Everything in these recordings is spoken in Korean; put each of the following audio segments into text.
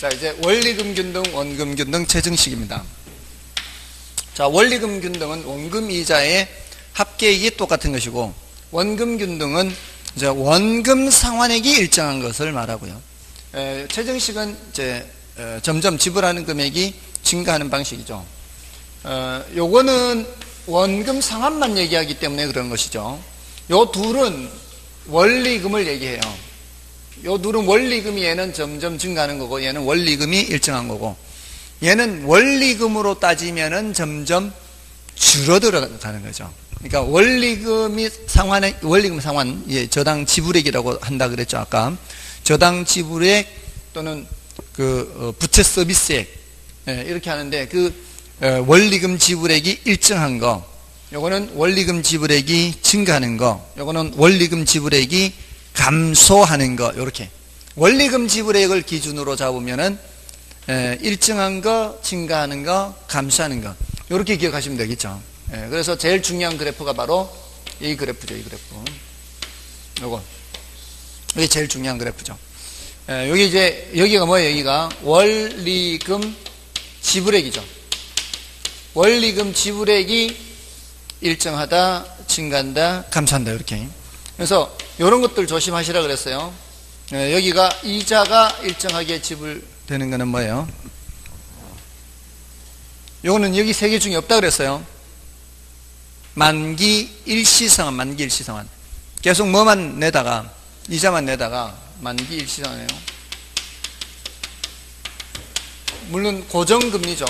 자, 이제 원리금균등, 원금균등 체증식입니다. 자, 원리금균등은 원금이자의 합계액이 똑같은 것이고, 원금균등은 이제 원금 상환액이 일정한 것을 말하고요. 체증식은 이제 점점 지불하는 금액이 증가하는 방식이죠. 요거는 원금 상환만 얘기하기 때문에 그런 것이죠. 요 둘은 원리금을 얘기해요. 요 둘은 원리금이 얘는 점점 증가하는 거고, 얘는 원리금이 일정한 거고, 얘는 원리금으로 따지면은 점점 줄어들어 가는 거죠. 그러니까 원리금 상환, 예, 저당 지불액이라고 한다 그랬죠, 아까. 저당 지불액 또는 부채 서비스액, 예, 이렇게 하는데, 원리금 지불액이 일정한 거, 요거는 원리금 지불액이 증가하는 거, 요거는 원리금 지불액이 감소하는 거, 요렇게. 원리금 지불액을 기준으로 잡으면은, 일정한 거, 증가하는 거, 감소하는 거, 요렇게 기억하시면 되겠죠. 그래서 제일 중요한 그래프가 바로 이 그래프죠, 이 그래프. 요거. 이게 제일 중요한 그래프죠. 여기가 뭐예요? 여기가 원리금 지불액이죠. 원리금 지불액이 일정하다, 증가한다, 감소한다, 이렇게. 그래서 이런 것들 조심하시라 그랬어요. 여기가 이자가 일정하게 지불되는 거는 뭐예요? 요거는 여기 세 개 중에 없다 그랬어요. 만기 일시상환, 만기 일시상환. 계속 뭐만 내다가, 이자만 내다가 만기 일시상환이에요. 물론 고정금리죠.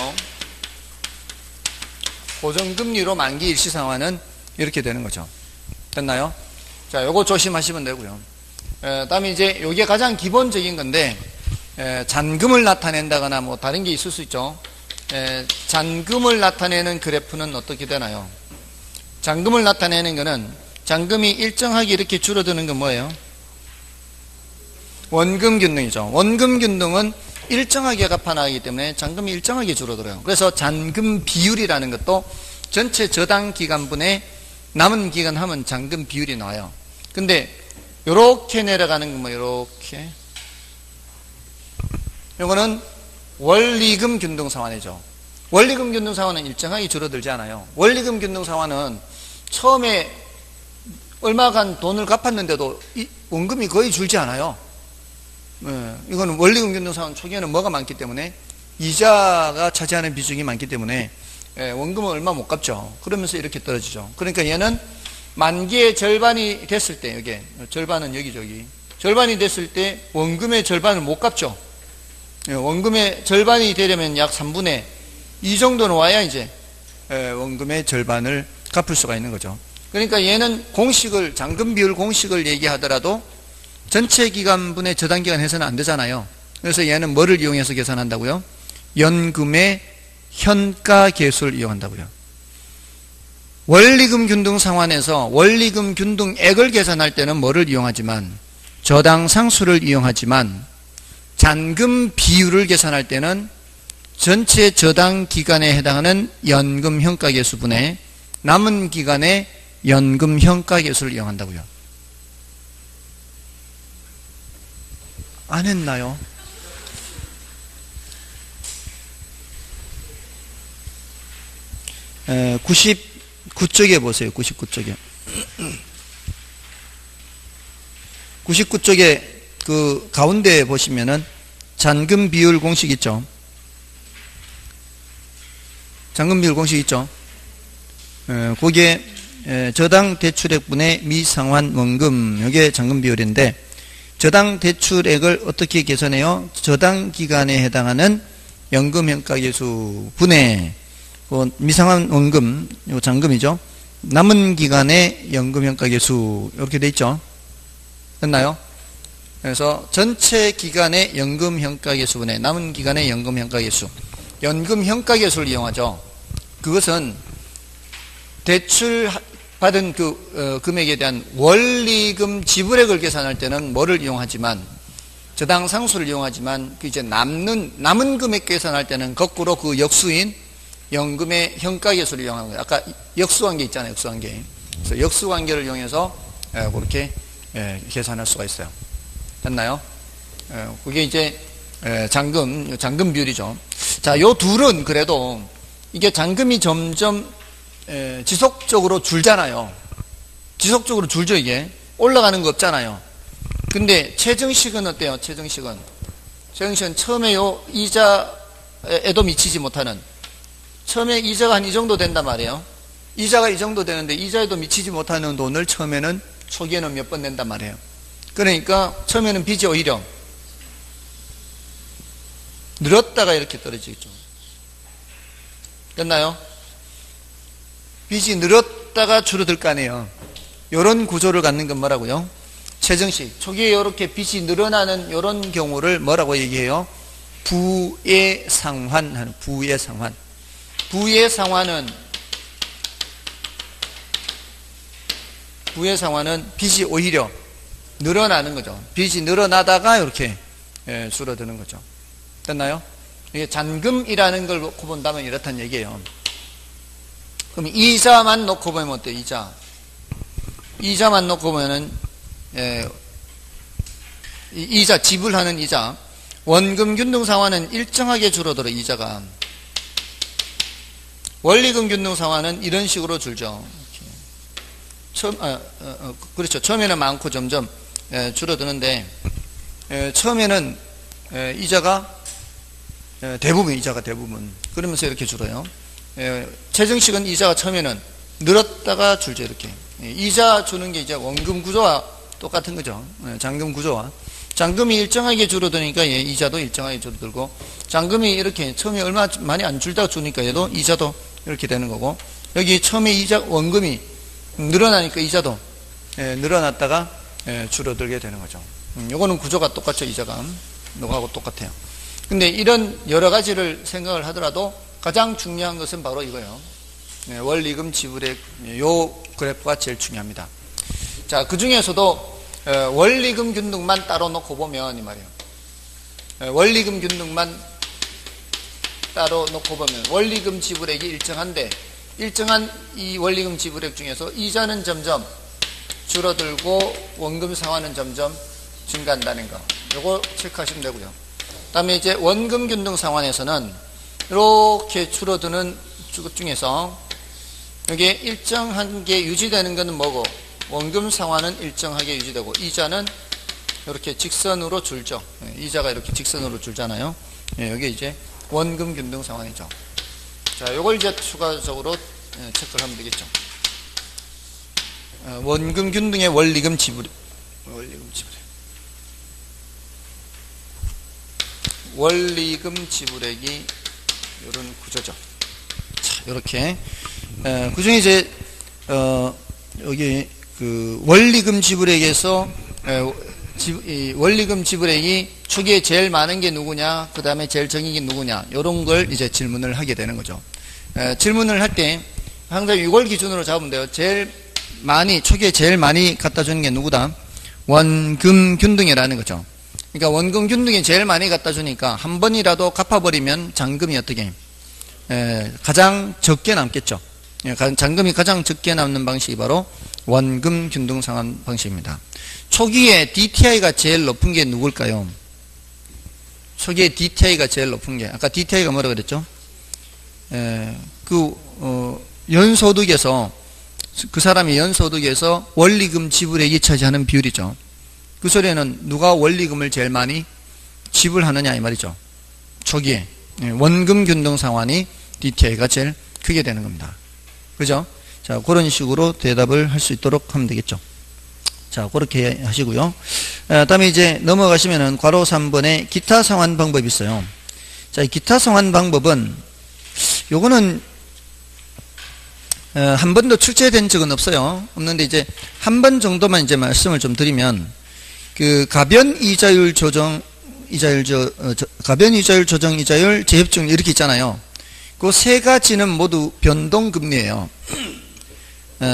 고정금리로 만기 일시상환은 이렇게 되는 거죠. 됐나요? 자, 요거 조심하시면 되고요. 다음에 이제 요게 가장 기본적인 건데, 잔금을 나타낸다거나 뭐 다른 게 있을 수 있죠. 잔금을 나타내는 그래프는 어떻게 되나요? 잔금을 나타내는 거는 잔금이 일정하게 이렇게 줄어드는 건 뭐예요? 원금균등이죠. 원금균등은 일정하게 갚아나가기 때문에 잔금이 일정하게 줄어들어요. 그래서 잔금 비율이라는 것도 전체 저당 기간분의 남은 기간 하면 잔금 비율이 나와요. 근데 요렇게 내려가는 건 뭐 요렇게, 요거는 원리금 균등 상환이죠. 원리금 균등 상환은 일정하게 줄어들지 않아요. 원리금 균등 상환은 처음에 얼마간 돈을 갚았는데도 원금이 거의 줄지 않아요. 이거는 원리금 균등 상환 초기에는 뭐가 많기 때문에, 이자가 차지하는 비중이 많기 때문에 원금은 얼마 못 갚죠. 그러면서 이렇게 떨어지죠. 그러니까 얘는 만기의 절반이 됐을 때, 여기 절반은 여기죠, 여기. 절반이 됐을 때 원금의 절반을 못 갚죠. 원금의 절반이 되려면 약 3분의 2 정도는 와야 이제 원금의 절반을 갚을 수가 있는 거죠. 그러니까 얘는 공식을, 잔금 비율 공식을 얘기하더라도 전체 기간분의 저당 기간 해서는 안 되잖아요. 그래서 얘는 뭐를 이용해서 계산한다고요? 연금의 현가 계수를 이용한다고요. 원리금 균등 상환에서 원리금 균등액을 계산할 때는 뭐를 이용하지만, 저당 상수를 이용하지만, 잔금 비율을 계산할 때는 전체 저당 기간에 해당하는 연금 현가 계수분의 남은 기간의 연금 현가 계수를 이용한다고요. 안 했나요? 에, 99쪽에 보세요. 99쪽에. 99쪽에 그 가운데에 보시면은 잔금 비율 공식 있죠. 잔금 비율 공식 있죠. 거기에 저당 대출액분의 미상환 원금, 이게 잔금 비율인데, 저당 대출액을 어떻게 계산해요? 저당 기간에 해당하는 연금 현가 계수 분의 미상환 원금, 요 잔금이죠. 남은 기간의 연금 현가 계수, 이렇게 돼 있죠. 됐나요? 그래서 전체 기간의 연금 현가 계수분의 남은 기간의 연금 현가 계수, 연금 현가 계수를 이용하죠. 그것은 대출 받은 금액에 대한 원리금 지불액을 계산할 때는 뭐를 이용하지만, 저당 상수를 이용하지만, 이제 남은 금액 계산할 때는 거꾸로 그 역수인 연금의 현가 계수를 이용하는 거예요. 아까 역수관계 있잖아요, 역수관계. 그래서 역수관계를 이용해서 그렇게 계산할 수가 있어요. 됐나요? 그게 이제 잔금 비율이죠. 자, 요 둘은 그래도 이게 잔금이 점점 지속적으로 줄잖아요. 지속적으로 줄죠, 이게. 올라가는 거 없잖아요. 근데 최정식은 어때요? 최정식은 처음에 요 이자에도 미치지 못하는, 처음에 이자가 한 이 정도 된단 말이에요. 이자가 이 정도 되는데 이자에도 미치지 못하는 돈을 처음에는, 초기에는 몇 번 낸단 말이에요. 그러니까 처음에는 빚이 오히려 늘었다가 이렇게 떨어지겠죠. 됐나요? 빚이 늘었다가 줄어들 거 아니에요. 이런 구조를 갖는 건 뭐라고요? 최정식. 초기에 이렇게 빚이 늘어나는 이런 경우를 뭐라고 얘기해요? 부예상환 하는, 부예상환. 부예상환은 빚이 오히려 늘어나는 거죠. 빚이 늘어나다가 이렇게 줄어드는 거죠. 됐나요? 이게 잔금이라는 걸 놓고 본다면 이렇다는 얘기예요. 그럼 이자만 놓고 보면 어때요? 이자만 놓고 보면은 이자, 지불하는 이자, 원금 균등 상환은 일정하게 줄어들어. 이자가 원리금 균등 상환은 이런 식으로 줄죠. 그렇죠. 처음에는 많고 점점 줄어드는데, 처음에는 이자가 대부분, 그러면서 이렇게 줄어요. 최정식은 이자가 처음에는 늘었다가 줄죠. 이렇게 이자 주는 게 이제 원금 구조와 똑같은 거죠. 잔금 구조와. 잔금이 일정하게 줄어드니까 이자도 일정하게 줄어들고, 잔금이 이렇게 처음에 얼마 많이 안 줄다가 주니까 얘도 이자도 이렇게 되는 거고, 여기 처음에 이자 원금이 늘어나니까 이자도 늘어났다가 줄어들게 되는 거죠. 요거는 구조가 똑같죠. 이자가 요거하고 똑같아요. 근데 이런 여러 가지를 생각을 하더라도 가장 중요한 것은 바로 이거예요. 원리금 지불액, 요 그래프가 제일 중요합니다. 자, 그 중에서도 원리금 균등만 따로 놓고 보면 이 말이에요. 원리금 균등만 따로 놓고 보면 원리금 지불액이 일정한데, 일정한 이 원리금 지불액 중에서 이자는 점점 줄어들고 원금 상환은 점점 증가한다는 거, 요거 체크하시면 되고요. 그 다음에 이제 원금 균등 상환에서는 이렇게 줄어드는 것 중에서 여기에 일정한 게 유지되는 것은 뭐고, 원금 상환은 일정하게 유지되고 이자는 이렇게 직선으로 줄죠. 이자가 이렇게 직선으로 줄잖아요. 여기 이제 원금 균등 상환이죠. 자, 요걸 이제 추가적으로 체크를 하면 되겠죠. 원금 균등의 원리금 지불액이 이런 구조죠. 자, 이렇게 그 중에 이제 여기 그 원리금 지불액에서 원리금 지불액이 초기에 제일 많은 게 누구냐, 그 다음에 제일 적은 게 누구냐, 이런 걸 이제 질문을 하게 되는 거죠. 질문을 할 때 항상 이걸 기준으로 잡으면 돼요. 초기에 제일 많이 갖다 주는 게 누구다? 원금 균등이라는 거죠. 그러니까 원금 균등이 제일 많이 갖다 주니까 한 번이라도 갚아버리면 잔금이 어떻게 가장 적게 남겠죠. 잔금이 가장 적게 남는 방식이 바로 원금 균등 상환 방식입니다. 초기에 DTI가 제일 높은 게 누굴까요? 초기에 DTI가 제일 높은 게, 아까 DTI가 뭐라고 그랬죠? 연소득에서, 그 사람이 연소득에서 원리금 지불액이 차지하는 비율이죠. 그 소리는 누가 원리금을 제일 많이 지불하느냐 이 말이죠. 초기에 원금 균등 상환이 DTI가 제일 크게 되는 겁니다. 그죠? 자, 그런 식으로 대답을 할 수 있도록 하면 되겠죠. 자, 그렇게 하시고요. 다음에 이제 넘어가시면은 괄호 3번에 기타 상환 방법이 있어요. 자, 이 기타 상환 방법은 요거는 한 번도 출제된 적은 없는데 이제 한 번 정도만 이제 말씀을 좀 드리면, 그 가변 이자율 조정 이자율 재협증 이렇게 있잖아요. 그 세 가지는 모두 변동금리예요.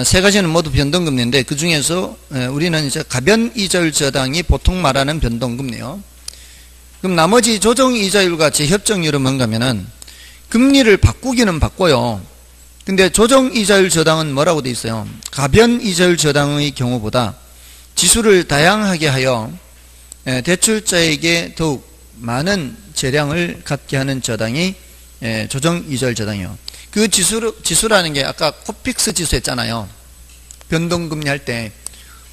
세 가지는 모두 변동금리인데 그 중에서 우리는 이제 가변 이자율 저당이 보통 말하는 변동금리요. 그럼 나머지 조정 이자율과 재협정률은 뭔가면은 금리를 바꾸기는 바꿔요. 근데 조정 이자율 저당은 뭐라고 돼 있어요? 가변 이자율 저당의 경우보다 지수를 다양하게 하여 대출자에게 더욱 많은 재량을 갖게 하는 저당이 조정 이자율 저당이에요. 그 지수라는 게 아까 코픽스 지수 했잖아요. 변동금리 할 때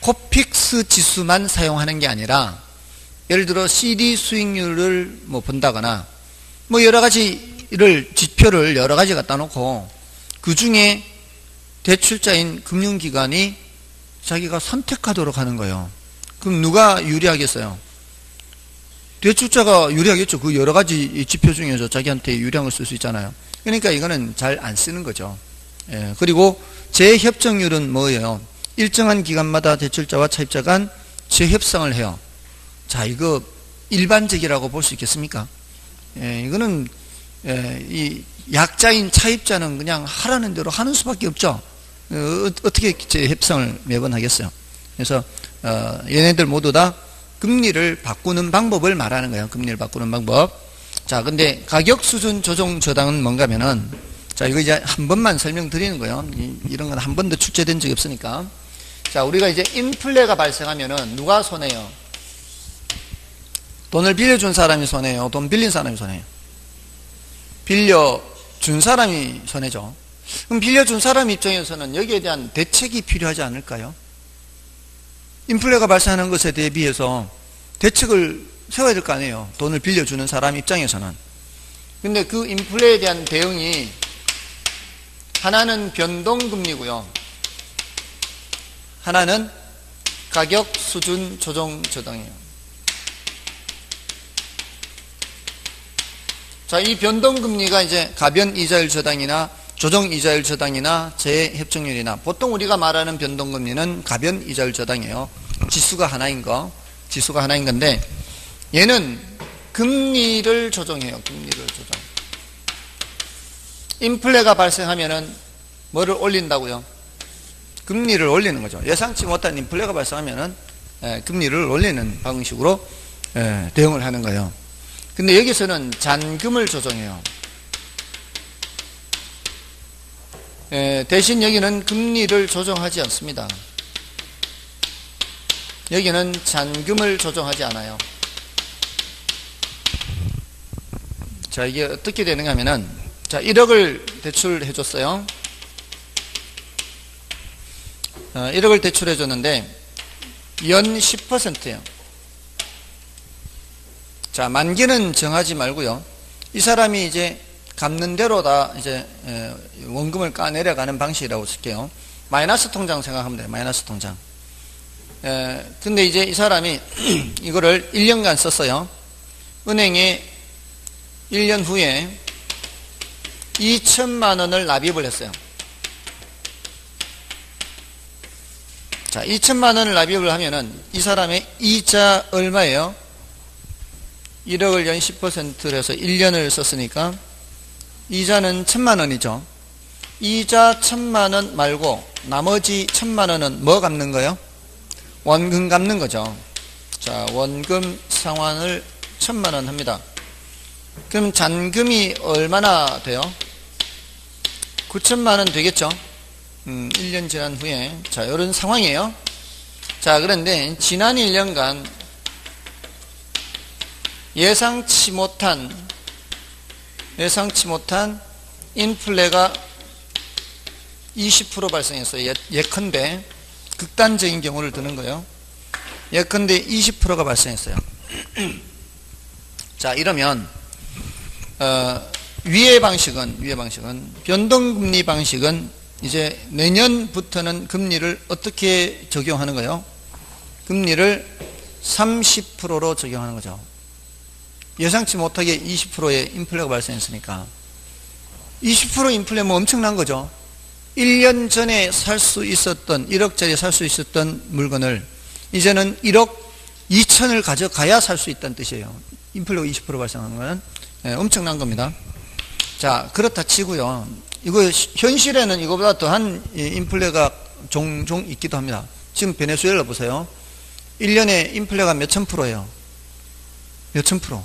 코픽스 지수만 사용하는 게 아니라 예를 들어 CD 수익률을 뭐 본다거나 뭐 여러 가지를 지표를 여러 가지 갖다 놓고 그 중에 대출자인 금융기관이 자기가 선택하도록 하는 거예요. 그럼 누가 유리하겠어요? 대출자가 유리하겠죠. 그 여러 가지 지표 중에서 자기한테 유리한 걸 쓸 수 있잖아요. 그러니까 이거는 잘 안 쓰는 거죠. 그리고 재협정률은 뭐예요? 일정한 기간마다 대출자와 차입자 간 재협상을 해요. 자, 이거 일반적이라고 볼 수 있겠습니까? 이거는 이 약자인 차입자는 그냥 하라는 대로 하는 수밖에 없죠. 어떻게 재협상을 매번 하겠어요? 그래서 얘네들 모두 다 금리를 바꾸는 방법을 말하는 거예요. 금리를 바꾸는 방법. 자, 근데 가격 수준 조정 저당은 뭔가 하면은, 자, 이거 이제 한 번만 설명드리는 거예요. 이런 건 한 번도 출제된 적이 없으니까. 자, 우리가 이제 인플레가 발생하면은 누가 손해요? 돈을 빌려준 사람이 손해요? 돈 빌린 사람이 손해요? 빌려준 사람이 손해죠. 그럼 빌려준 사람 입장에서는 여기에 대한 대책이 필요하지 않을까요? 인플레가 발생하는 것에 대비해서 대책을 세워야 될 거 아니에요. 돈을 빌려주는 사람 입장에서는. 근데 그 인플레에 대한 대응이 하나는 변동금리고요. 하나는 가격 수준 조정 저당이에요. 자, 이 변동금리가 이제 가변 이자율 저당이나 조정 이자율 저당이나 재협정률이나 보통 우리가 말하는 변동금리는 가변 이자율 저당이에요. 지수가 하나인 건데 얘는 금리를 조정해요. 금리를 조정. 인플레가 발생하면은 뭐를 올린다고요? 금리를 올리는 거죠. 예상치 못한 인플레가 발생하면은 금리를 올리는 방식으로 대응을 하는 거예요. 근데 여기서는 잔금을 조정해요. 대신 여기는 금리를 조정하지 않습니다. 여기는 잔금을 조정하지 않아요. 자, 이게 어떻게 되는가 하면은, 자, 1억을 대출해 줬어요. 1억을 대출해 줬는데 연 10%예요. 자, 만기는 정하지 말고요. 이 사람이 이제 갚는 대로 다 이제 원금을 까내려가는 방식이라고 쓸게요. 마이너스 통장 생각하면 돼요. 마이너스 통장. 근데 이제 이 사람이 이거를 1년간 썼어요. 은행에 1년 후에 2천만 원을 납입을 했어요. 자, 2천만 원을 납입을 하면은 이 사람의 이자 얼마예요? 1억을 연 10%를 해서 1년을 썼으니까 이자는 1,000만 원이죠. 이자 1,000만 원 말고 나머지 1,000만 원은 뭐 갚는 거예요? 원금 갚는 거죠. 자, 원금 상환을 1,000만 원 합니다. 그럼 잔금이 얼마나 돼요? 9천만 원 되겠죠? 1년 지난 후에. 자, 이런 상황이에요. 자, 그런데 지난 1년간 예상치 못한 인플레가 20% 발생했어요. 예컨대 극단적인 경우를 드는 거예요. 예컨대 20%가 발생했어요. 자, 이러면 위의 방식은 변동금리 방식은 이제 내년부터는 금리를 어떻게 적용하는 거예요? 금리를 30%로 적용하는 거죠. 예상치 못하게 20%의 인플레가 발생했으니까 20% 인플레면 엄청난 거죠. 1년 전에 살 수 있었던 1억짜리 살 수 있었던 물건을 이제는 1억 2천을 가져가야 살 수 있다는 뜻이에요. 인플레가 20% 발생하는 건 엄청난 겁니다. 자, 그렇다 치고요. 이거 현실에는 이거보다 더한 인플레가 종종 있기도 합니다. 지금 베네수엘라 보세요. 1년에 인플레가 몇천 프로예요. 몇천 프로.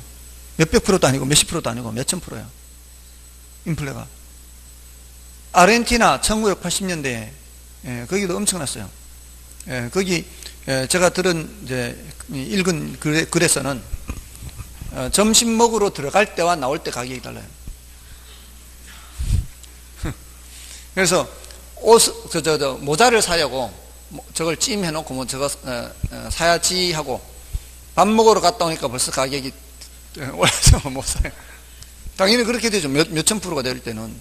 몇백 프로도 아니고 몇십 프로도 아니고 몇천 프로예요. 인플레가. 아르헨티나 1980년대에 거기도 엄청났어요. 거기 제가 읽은 글에서는 점심 먹으러 들어갈 때와 나올 때 가격이 달라요. 그래서 모자를 사려고 저걸 찜해놓고 뭐 저거 사야지 하고 밥 먹으러 갔다 오니까 벌써 가격이 올라서 못 사요. 당연히 그렇게 되죠. 몇천 프로가 될 때는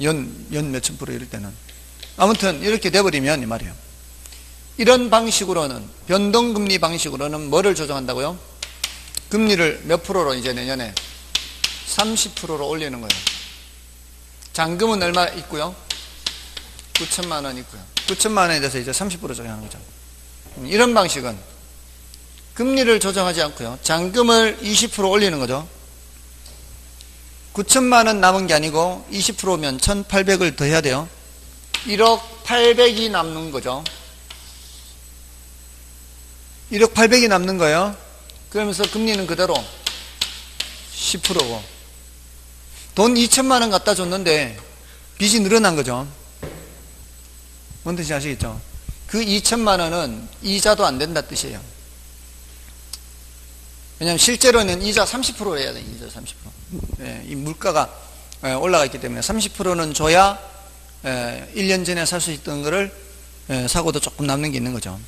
연 몇천 프로 이럴 때는. 아무튼 이렇게 돼버리면 이 말이에요. 이런 방식으로는, 변동금리 방식으로는 뭐를 조정한다고요? 금리를 몇 프로로 이제 내년에 30%로 올리는 거예요. 잔금은 얼마 있고요? 9천만 원 있고요. 9천만 원에 대해서 이제 30% 적용하는 거죠. 이런 방식은 금리를 조정하지 않고요. 잔금을 20% 올리는 거죠. 9천만 원 남은 게 아니고 20%면 1,800을 더 해야 돼요. 1억 800이 남는 거죠. 1억 800이 남는 거예요. 그러면서 금리는 그대로 10%고 돈 2천만 원 갖다 줬는데 빚이 늘어난 거죠. 뭔 뜻인지 아시겠죠? 그 2천만 원은 이자도 안 된다 뜻이에요. 왜냐하면 실제로는 이자 30%를 해야 돼요. 이자 30%. 예, 이 물가가 올라가 있기 때문에 30%는 줘야 1년 전에 살 수 있던 거를 사고도 조금 남는 게 있는 거죠.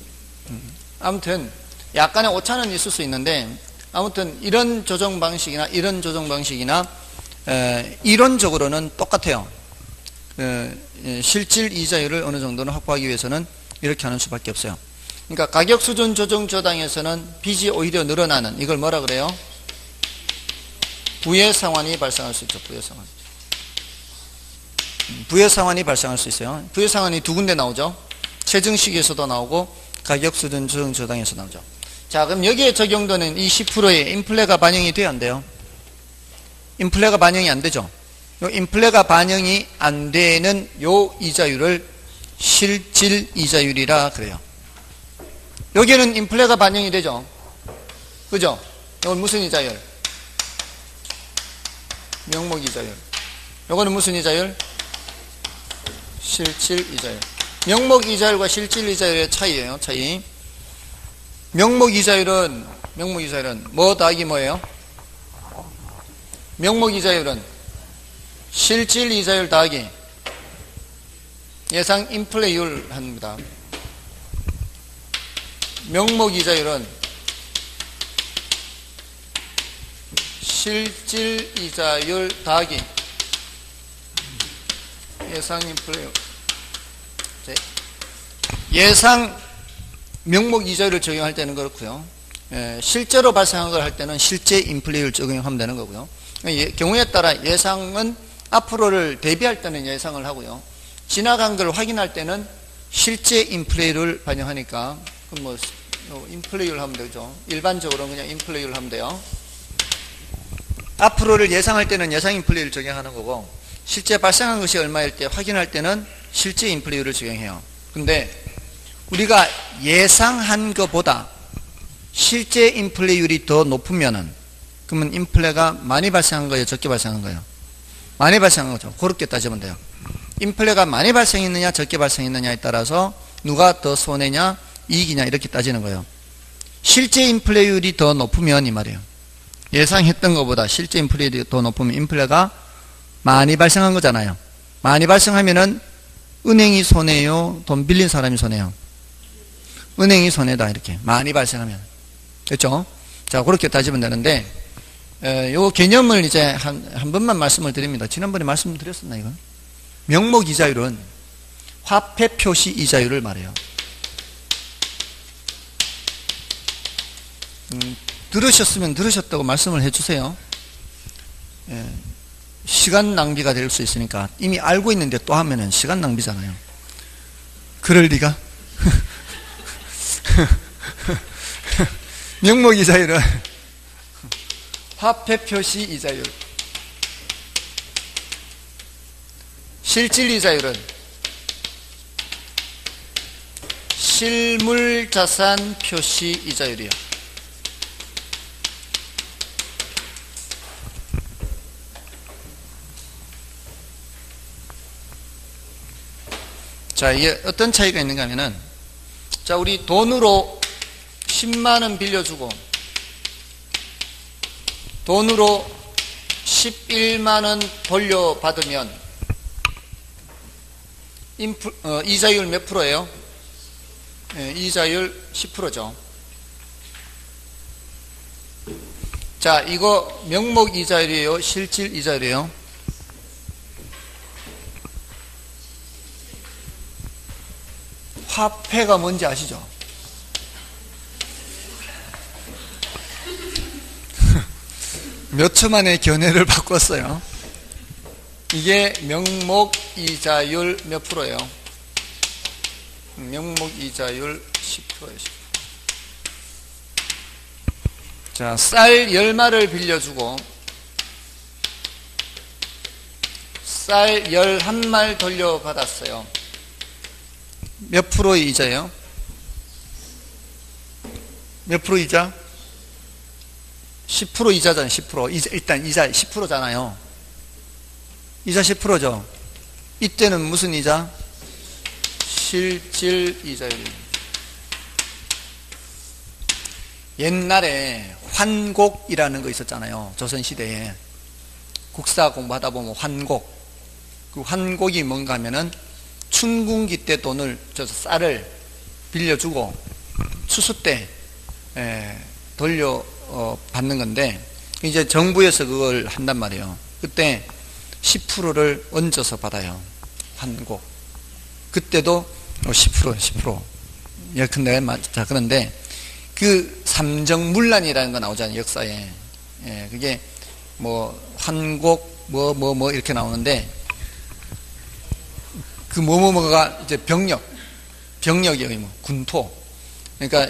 아무튼 약간의 오차는 있을 수 있는데 아무튼 이런 조정 방식이나 이런 조정 방식이나 이론적으로는 똑같아요. 실질 이자율을 어느 정도는 확보하기 위해서는 이렇게 하는 수밖에 없어요. 그러니까 가격 수준 조정 저당에서는 빚이 오히려 늘어나는, 이걸 뭐라 그래요? 부의 상환이 발생할 수 있죠. 부의 상환. 부의 상환이 발생할 수 있어요. 부의 상환이 두 군데 나오죠. 최증식에서도 나오고 가격 수준 조정 저당에서 나오죠. 자, 그럼 여기에 적용되는 이 10%의 인플레가 반영이 돼야 안 돼요? 인플레가 반영이 안 되죠. 요 인플레가 반영이 안 되는 요 이자율을 실질 이자율이라 그래요. 여기는 인플레가 반영이 되죠. 그죠? 이건 무슨 이자율? 명목 이자율. 요거는 무슨 이자율? 실질 이자율. 명목 이자율과 실질 이자율의 차이예요. 차이. 명목 이자율은 뭐 더하기 뭐예요? 명목 이자율은 실질 이자율 더하기 예상 인플레이율 합니다. 명목 이자율은 실질 이자율 더하기 예상 인플레이율. 예상 명목 이자율을 적용할 때는 그렇고요. 실제로 발생한 걸 할 때는 실제 인플레이율 적용하면 되는 거고요. 경우에 따라 예상은 앞으로를 대비할 때는 예상을 하고요. 지나간 걸 확인할 때는 실제 인플레이율을 반영하니까 그럼 뭐 인플레이율 하면 되죠. 일반적으로 그냥 인플레이율 하면 돼요. 앞으로를 예상할 때는 예상 인플레이율을 적용하는 거고 실제 발생한 것이 얼마일 때 확인할 때는 실제 인플레이율을 적용해요. 근데 우리가 예상한 것보다 실제 인플레이율이 더 높으면은 그러면 인플레가 많이 발생한 거예요? 적게 발생한 거예요? 많이 발생한 거죠. 그렇게 따지면 돼요. 인플레가 많이 발생했느냐 적게 발생했느냐에 따라서 누가 더 손해냐 이익이냐 이렇게 따지는 거예요. 실제 인플레이율이 더 높으면 이 말이에요. 예상했던 것보다 실제 인플레이율이 더 높으면 인플레가 많이 발생한 거잖아요. 많이 발생하면은 은행이 손해요? 돈 빌린 사람이 손해요? 은행이 손해다. 이렇게 많이 발생하면. 됐죠? 자, 그렇게 따지면 되는데 요 개념을 이제 한 번만 말씀을 드립니다. 지난번에 말씀드렸었나 이건? 명목 이자율은 화폐 표시 이자율을 말해요. 들으셨으면 들으셨다고 말씀을 해주세요. 시간 낭비가 될 수 있으니까. 이미 알고 있는데 또 하면은 시간 낭비잖아요. 그럴 리가? 명목 이자율은 화폐 표시 이자율, 실질 이자율은 실물 자산 표시 이자율이요. 자, 이게 어떤 차이가 있는가 하면은, 자, 우리 돈으로 10만 원 빌려주고 돈으로 11만 원 돌려받으면 이자율 몇 프로예요? 이자율 10%죠. 자, 이거 명목 이자율이에요? 실질 이자율이에요? 화폐가 뭔지 아시죠? 몇 초 만에 견해를 바꿨어요. 이게 명목 이자율 몇 프로예요? 명목 이자율 10%예요. 10%. 자, 쌀 10마를 빌려주고 쌀 11말 돌려받았어요. 몇 프로의 이자예요? 몇 프로 이자? 10% 이자잖아요. 10%. 일단 이자 10%잖아요. 이자 10%죠. 이때는 무슨 이자? 실질 이자율입니다. 옛날에 환곡이라는 거 있었잖아요. 조선시대에. 국사 공부하다 보면 환곡. 그 환곡이 뭔가 하면은 춘궁기 때 돈을, 쌀을 빌려주고 추수 때 돌려 받는 건데, 이제 정부에서 그걸 한단 말이에요. 그때 10%를 얹어서 받아요. 환곡. 그때도 10%. 예컨대, 자, 그런데 그 삼정문란이라는 거 나오잖아요. 역사에. 그게 뭐 환곡 뭐 이렇게 나오는데, 그 뭐가 이제 병력이에요. 뭐 군토. 그러니까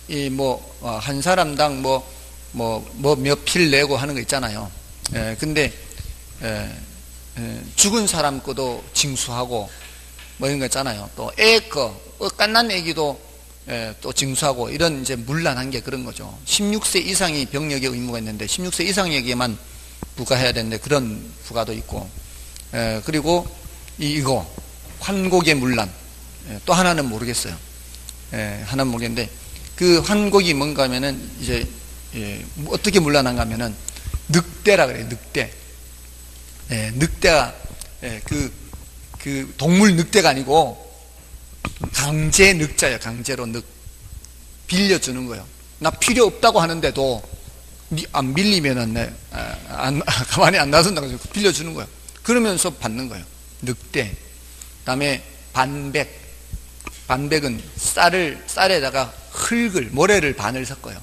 이 뭐 한 사람당 몇 필 내고 하는 거 있잖아요. 근데 죽은 사람 거도 징수하고 뭐 이런 거 있잖아요. 또 애 거, 깐난 애기도 또 징수하고, 이런 이제 문란한 게 그런 거죠. 16세 이상이 병력의 의무가 있는데 16세 이상에게만 부과해야 되는데 그런 부과도 있고, 그리고 이거 환곡의 문란, 또 하나는 모르겠어요. 하나는 모르겠는데, 그 환곡이 뭔가 하면은 이제 어떻게 문란한가 하면은 늑대라 그래요. 늑대. 늑대가 그 동물 늑대가 아니고 강제 늑자예요. 강제로 빌려주는 거예요. 나 필요 없다고 하는데도 안 빌리면은 가만히 안 놔둔다고 빌려주는 거예요. 그러면서 받는 거예요. 늑대. 그다음에 반백은 쌀에다가 모래를 반을 섞어요.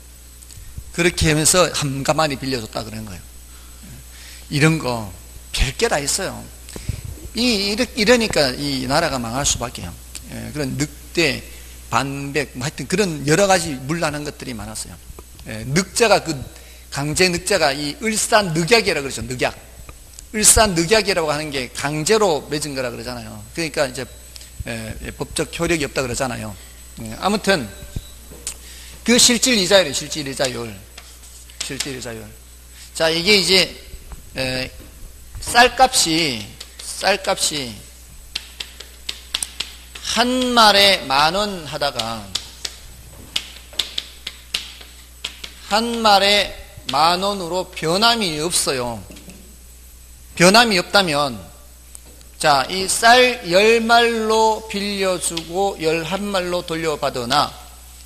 그렇게 하면서 가만히 빌려줬다 그러는 거예요. 이런 거 별게 다 있어요. 이러니까 이 나라가 망할 수밖에요. 그런 늑대, 반백, 하여튼 그런 여러 가지 문란한 것들이 많았어요. 늑자가, 강제 늑자가 이 을사늑약이라고 그러죠. 늑약. 을사늑약이라고 하는 게 강제로 맺은 거라 그러잖아요. 그러니까 이제 법적 효력이 없다 그러잖아요. 아무튼 그 실질 이자율이에요. 실질 이자율. 자, 이게 이제 쌀값이 한 말에 10,000원 하다가 한 말에 10,000원으로 변함이 없어요. 변함이 없다면, 자, 이 쌀 10말로 빌려주고 11말로 돌려받으나,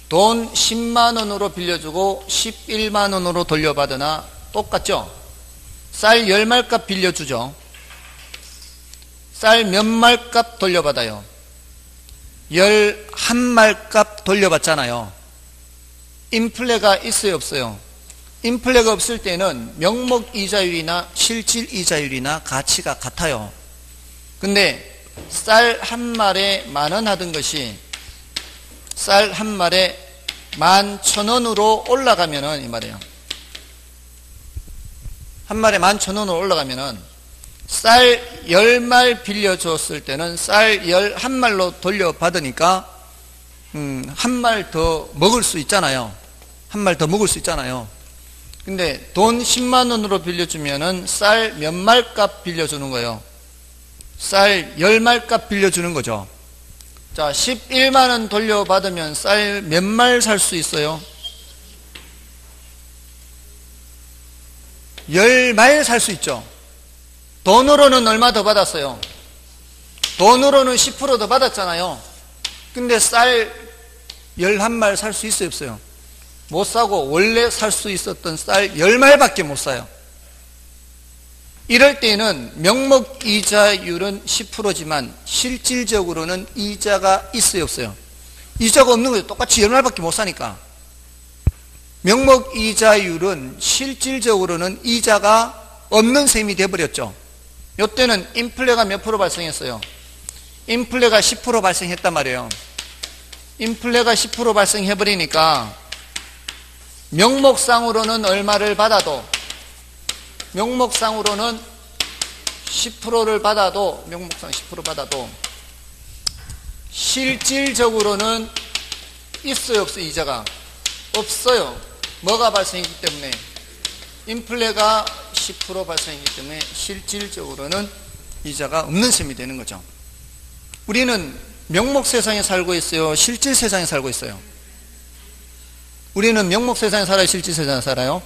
돈 10만 원으로 빌려주고 11만 원으로 돌려받으나 똑같죠? 쌀 10말값 빌려주죠. 쌀 몇 말값 돌려받아요? 11말값 돌려받잖아요. 인플레가 있어요, 없어요? 인플레가 없을 때는 명목 이자율이나 실질 이자율이나 가치가 같아요. 근데 쌀 한 말에 10,000원 하던 것이 쌀 한 말에 11,000원으로 올라가면은, 이 말이에요. 한 말에 11,000원으로 올라가면은 쌀 10말 빌려줬을 때는 쌀 11말로 돌려받으니까 한 말 더 먹을 수 있잖아요. 한 말 더 먹을 수 있잖아요. 근데 돈 10만 원으로 빌려주면은 쌀 몇 말값 빌려주는 거예요? 쌀 10말값 빌려주는 거죠. 자, 11만 원 돌려받으면 쌀 몇 말 살 수 있어요? 10마일 살 수 있죠. 돈으로는 얼마 더 받았어요? 돈으로는 10% 더 받았잖아요. 근데 쌀 11말 살 수 있어요, 없어요? 못 사고 원래 살 수 있었던 쌀 10말밖에 못 사요. 이럴 때는 명목 이자율은 10%지만 실질적으로는 이자가 있어요, 없어요? 이자가 없는 거예요. 똑같이 10말밖에 못 사니까. 명목 이자율은 실질적으로는 이자가 없는 셈이 돼버렸죠. 이때는 인플레가 몇 프로 발생했어요? 인플레가 10% 발생했단 말이에요. 인플레가 10% 발생해버리니까 명목상으로는 얼마를 받아도, 명목상으로는 10%를 받아도, 명목상 10% 받아도 실질적으로는 있어요, 없어요? 이자가 없어요. 뭐가 발생했기 때문에? 인플레가 10% 발생했기 때문에 실질적으로는 이자가 없는 셈이 되는 거죠. 우리는 명목 세상에 살고 있어요, 실질 세상에 살고 있어요? 우리는 명목 세상에 살아요, 실질 세상에 살아요?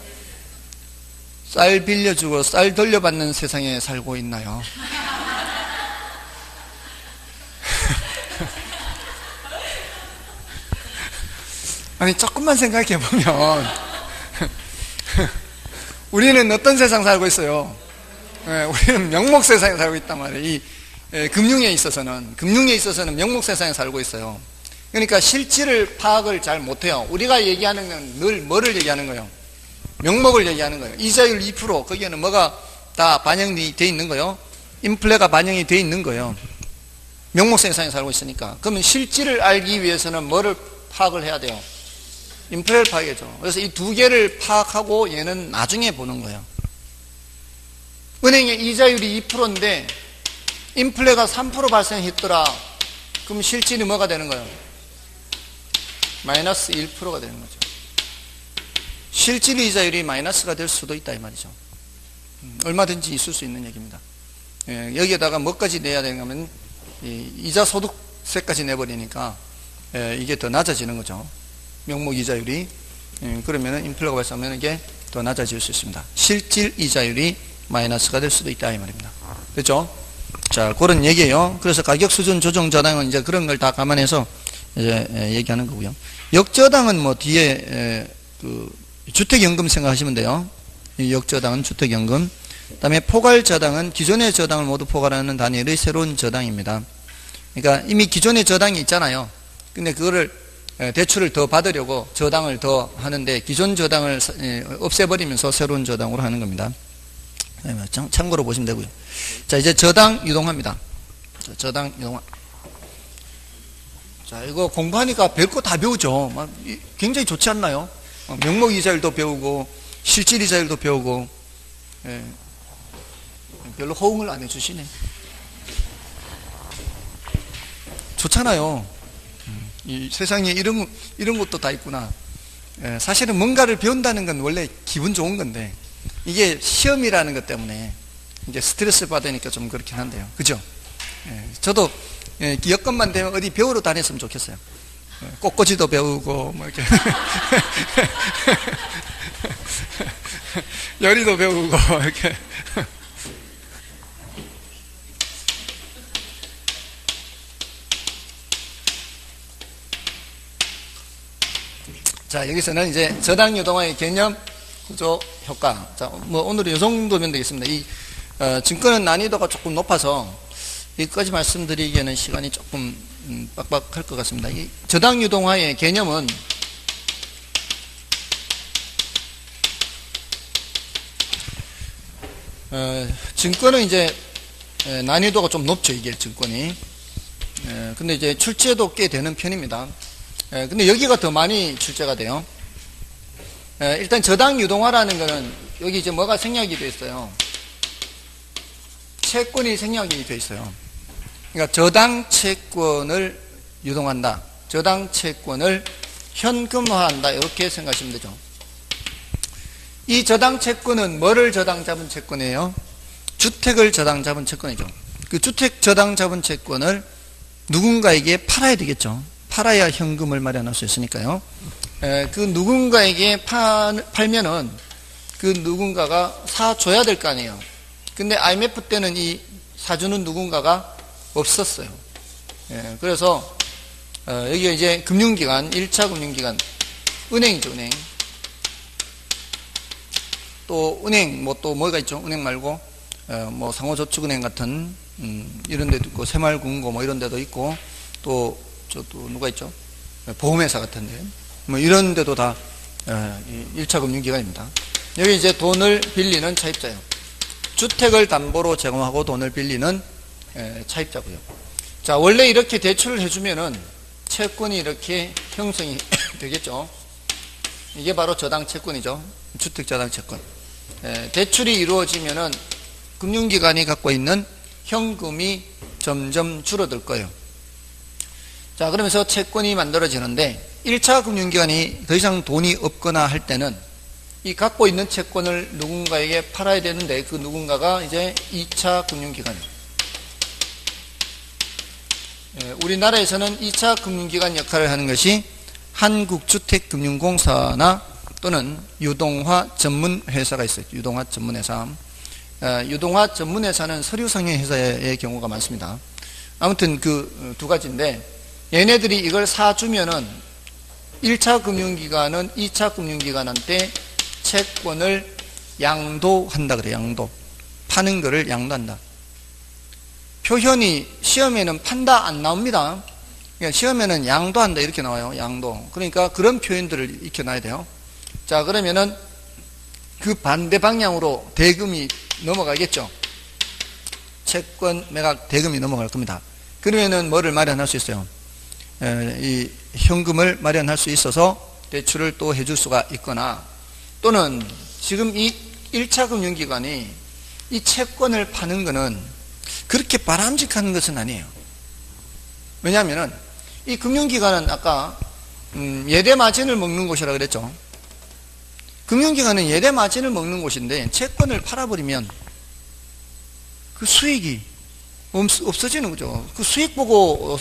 쌀 빌려주고 쌀 돌려받는 세상에 살고 있나요? 아니, 조금만 생각해 보면 우리는 어떤 세상 살고 있어요? 우리는 명목 세상에 살고 있단 말이에요. 이 금융에 있어서는 명목 세상에 살고 있어요. 그러니까 실질을 파악을 잘 못해요. 우리가 얘기하는 건 늘 뭐를 얘기하는 거예요? 명목을 얘기하는 거예요. 이자율 2%, 거기에는 뭐가 다 반영이 돼 있는 거예요? 인플레가 반영이 돼 있는 거예요. 명목 세상에 살고 있으니까. 그러면 실질을 알기 위해서는 뭐를 파악을 해야 돼요? 인플레를 파악해야죠. 그래서 이 두 개를 파악하고 얘는 나중에 보는 거예요. 은행의 이자율이 2%인데 인플레가 3% 발생했더라. 그럼 실질이 뭐가 되는 거예요? 마이너스 1%가 되는 거죠. 실질 이자율이 마이너스가 될 수도 있다 이 말이죠. 얼마든지 있을 수 있는 얘기입니다. 여기에다가 뭐까지 내야 되는가 하면 이자 소득세까지 내버리니까 이게 더 낮아지는 거죠. 명목 이자율이. 그러면 인플레가 발생하면 이게 더 낮아질 수 있습니다. 실질 이자율이 마이너스가 될 수도 있다 이 말입니다. 그렇죠? 자, 그런 얘기예요. 그래서 가격 수준 조정 저당은 이제 그런 걸 다 감안해서 이제 얘기하는 거고요. 역저당은 뭐 뒤에 그 주택연금 생각하시면 돼요. 역저당은 주택연금. 그다음에 포괄저당은 기존의 저당을 모두 포괄하는 단일의 새로운 저당입니다. 그러니까 이미 기존의 저당이 있잖아요. 근데 그거를 대출을 더 받으려고 저당을 더 하는데 기존 저당을 없애버리면서 새로운 저당으로 하는 겁니다. 참고로 보시면 되고요. 자, 이제 저당 유동화입니다. 저당 유동화. 자, 이거 공부하니까 별거 다 배우죠. 굉장히 좋지 않나요? 명목 이자율도 배우고 실질 이자율도 배우고. 별로 호응을 안 해주시네. 좋잖아요. 이 세상에 이런 것도 다 있구나. 사실은 뭔가를 배운다는 건 원래 기분 좋은 건데 이게 시험이라는 것 때문에 이제 스트레스 받으니까 좀 그렇긴 한데요. 그죠? 저도 여건만 되면 어디 배우러 다녔으면 좋겠어요. 꽃꽂이도 배우고 뭐 이렇게 요리도 배우고 이렇게. 자, 여기서는 이제 저당 유동화의 개념, 구조, 효과. 자, 뭐 오늘은 이 정도면 되겠습니다. 이 증권은 난이도가 조금 높아서 여기까지 말씀드리기에는 시간이 조금 빡빡할 것 같습니다. 이 저당 유동화의 개념은 증권은 이제 난이도가 좀 높죠. 이게 증권이. 근데 이제 출제도 꽤 되는 편입니다. 근데 여기가 더 많이 출제가 돼요. 일단 저당 유동화라는 거는 여기 이제 뭐가 생략이 되어 있어요. 채권이 생략이 되어 있어요. 그러니까 저당 채권을 유동한다. 저당 채권을 현금화한다. 이렇게 생각하시면 되죠. 이 저당 채권은 뭐를 저당 잡은 채권이에요? 주택을 저당 잡은 채권이죠. 그 주택 저당 잡은 채권을 누군가에게 팔아야 되겠죠. 팔아야 현금을 마련할 수 있으니까요. 그 누군가에게 팔면은 그 누군가가 사줘야 될 거 아니에요. 근데 IMF 때는 이 사주는 누군가가 없었어요. 예, 그래서 여기가 이제 금융기관, 1차 금융기관, 은행이죠, 은행. 또 은행, 또 뭐가 있죠? 은행 말고 뭐 상호저축은행 같은 이런 데도 있고, 새마을금고 뭐 이런 데도 있고, 또 누가 있죠? 보험회사 같은데 뭐 이런 데도 다 1차 금융기관입니다. 여기 이제 돈을 빌리는 차입자예요. 주택을 담보로 제공하고 돈을 빌리는 차입자고요. 자, 원래 이렇게 대출을 해주면은 채권이 이렇게 형성이 되겠죠. 이게 바로 저당 채권이죠. 주택저당 채권. 대출이 이루어지면은 금융기관이 갖고 있는 현금이 점점 줄어들 거예요. 자, 그러면서 채권이 만들어지는데 1차 금융기관이 더 이상 돈이 없거나 할 때는 이 갖고 있는 채권을 누군가에게 팔아야 되는데 그 누군가가 이제 2차 금융기관이에요. 우리나라에서는 2차 금융기관 역할을 하는 것이 한국주택금융공사나 또는 유동화 전문회사가 있어요. 유동화 전문회사. 유동화 전문회사는 서류상의 회사의 경우가 많습니다. 아무튼 그 두 가지인데 얘네들이 이걸 사주면은 1차 금융기관은 2차 금융기관한테 채권을 양도한다 그래요. 양도. 파는 거를 양도한다. 표현이 시험에는 판다 안 나옵니다. 그러니까 시험에는 양도한다 이렇게 나와요. 양도. 그러니까 그런 표현들을 익혀놔야 돼요. 자, 그러면은 그 반대 방향으로 대금이 넘어가겠죠. 채권 매각 대금이 넘어갈 겁니다. 그러면은 뭐를 마련할 수 있어요? 이 현금을 마련할 수 있어서 대출을 또 해줄 수가 있거나, 또는 지금 이 1차 금융기관이 이 채권을 파는 거는 그렇게 바람직한 것은 아니에요. 왜냐하면 이 금융기관은 아까 예대 마진을 먹는 곳이라 그랬죠. 금융기관은 예대 마진을 먹는 곳인데 채권을 팔아버리면 그 수익이 없어지는 거죠. 그 수익 보고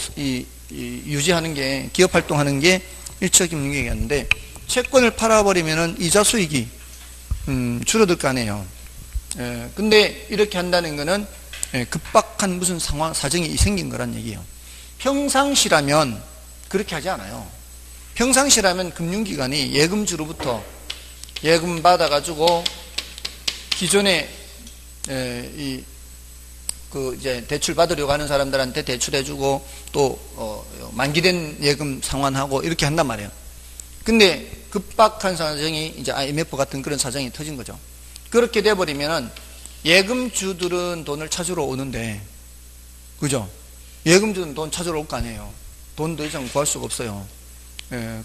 유지하는 게, 기업 활동하는 게 1차 금융기관인데 채권을 팔아버리면은 이자 수익이 줄어들 거 아니에요. 근데 이렇게 한다는 거는 급박한 무슨 사정이 생긴 거란 얘기예요. 평상시라면 그렇게 하지 않아요. 평상시라면 금융기관이 예금주로부터 예금 받아가지고 기존에 이제 대출 받으려고 하는 사람들한테 대출해주고 또 만기된 예금 상환하고 이렇게 한단 말이에요. 근데 급박한 사정이 이제 IMF 같은 그런 사정이 터진 거죠. 그렇게 돼버리면은 예금주들은 돈을 찾으러 오는데, 그죠? 예금주는 돈 찾으러 올 거 아니에요. 돈 더 이상 구할 수가 없어요.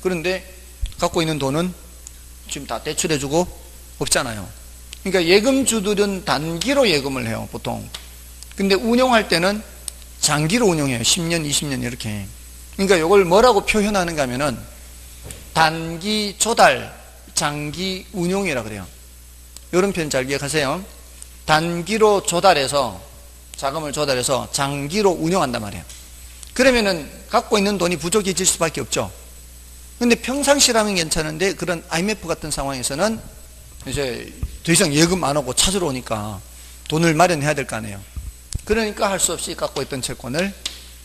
그런데 갖고 있는 돈은 지금 다 대출해주고 없잖아요. 그러니까 예금주들은 단기로 예금을 해요, 보통. 근데 운용할 때는 장기로 운용해요. 10년, 20년 이렇게. 그러니까 이걸 뭐라고 표현하는가 하면은 단기 조달, 장기 운용이라 그래요. 이런 표현 잘 기억하세요. 단기로 조달해서, 자금을 조달해서 장기로 운용한단 말이에요. 그러면은 갖고 있는 돈이 부족해질 수밖에 없죠. 근데 평상시라면 괜찮은데 그런 IMF 같은 상황에서는 이제 더 이상 예금 안 오고 찾으러 오니까 돈을 마련해야 될 거 아니에요. 그러니까 할 수 없이 갖고 있던 채권을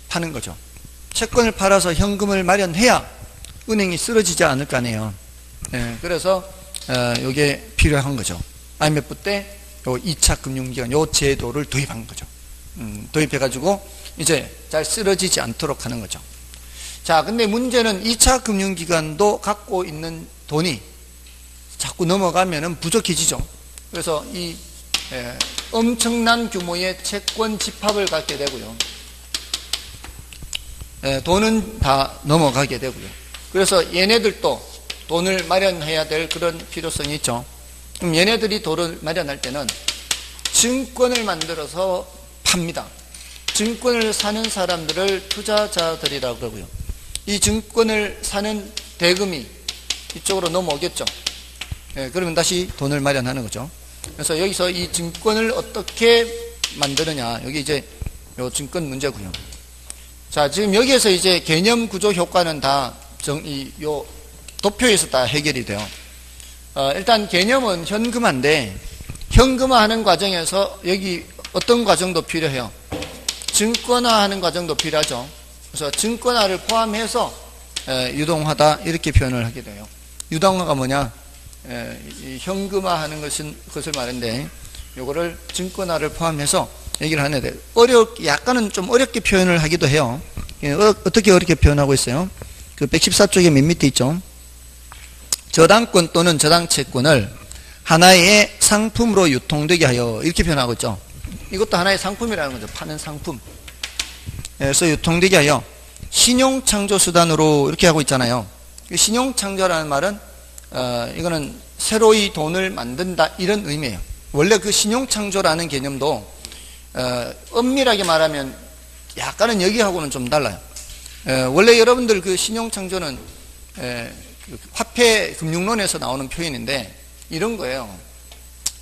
파는 거죠. 채권을 팔아서 현금을 마련해야 은행이 쓰러지지 않을 거 아니에요. 그래서 이게 필요한 거죠. IMF 때 요 2차 금융기관 요 제도를 도입한 거죠. 도입해가지고 이제 잘 쓰러지지 않도록 하는 거죠. 자, 근데 문제는 2차 금융기관도 갖고 있는 돈이 자꾸 넘어가면은 부족해지죠. 그래서 이 엄청난 규모의 채권 집합을 갖게 되고요. 돈은 다 넘어가게 되고요. 그래서 얘네들도 돈을 마련해야 될 그런 필요성이 있죠. 그럼 얘네들이 돈을 마련할 때는 증권을 만들어서 팝니다. 증권을 사는 사람들을 투자자들이라고 그러고요. 이 증권을 사는 대금이 이쪽으로 넘어오겠죠. 그러면 다시 돈을 마련하는 거죠. 그래서 여기서 이 증권을 어떻게 만드느냐, 여기 이제 요 증권 문제고요. 자, 지금 여기에서 이제 개념 구조 효과는 다 요 도표에서 다 해결이 돼요. 일단 개념은 현금화인데 현금화하는 과정에서 여기 어떤 과정도 필요해요. 증권화하는 과정도 필요하죠. 그래서 증권화를 포함해서 유동화다 이렇게 표현을 하게 돼요. 유동화가 뭐냐? 현금화하는 것을 말하는데 요거를 증권화를 포함해서 얘기를 하는데 약간은 좀 어렵게 표현을 하기도 해요. 어떻게 어렵게 표현하고 있어요? 그 114쪽에 맨 밑에 있죠. 저당권 또는 저당채권을 하나의 상품으로 유통되게 하여 이렇게 표현하고 있죠. 이것도 하나의 상품이라는 거죠. 파는 상품. 그래서 유통되게 하여 신용창조수단으로 이렇게 하고 있잖아요. 신용창조라는 말은 이거는 새로이 돈을 만든다 이런 의미예요. 원래 그 신용창조라는 개념도 엄밀하게 말하면 약간은 여기하고는 좀 달라요. 원래 여러분들 그 신용창조는 그 화폐 금융론에서 나오는 표현인데 이런 거예요.